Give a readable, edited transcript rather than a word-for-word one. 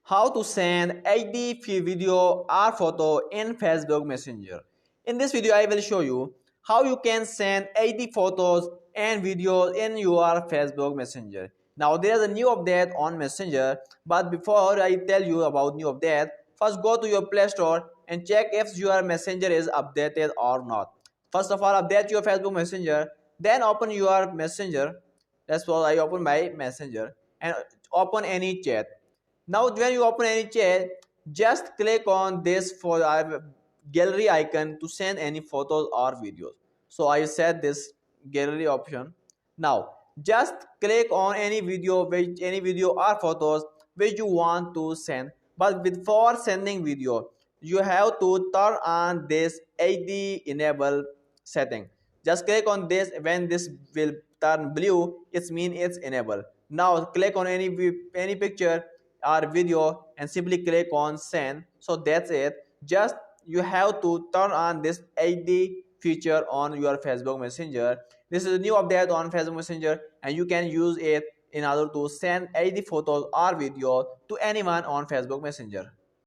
How to send HD video or photo in Facebook Messenger. In this video, I will show you how you can send HD photos and videos in your Facebook Messenger. Now, there is a new update on Messenger, but before I tell you about new update, first go to your Play Store and check if your Messenger is updated or not. First of all, update your Facebook Messenger, then open your Messenger. That's why I open my Messenger and open any chat. Now when you open any chat, just click on this for our gallery icon to send any photos or videos. So I set this gallery option. Now just click on any video or photos which you want to send. But before sending video, you have to turn on this HD enable setting. Just click on this. When this will turn blue, it means it's enabled. Now click on any picture or video and simply click on send. So that's it. Just you have to turn on this HD feature on your Facebook Messenger. This is a new update on Facebook Messenger and you can use it in order to send HD photos or video to anyone on Facebook Messenger.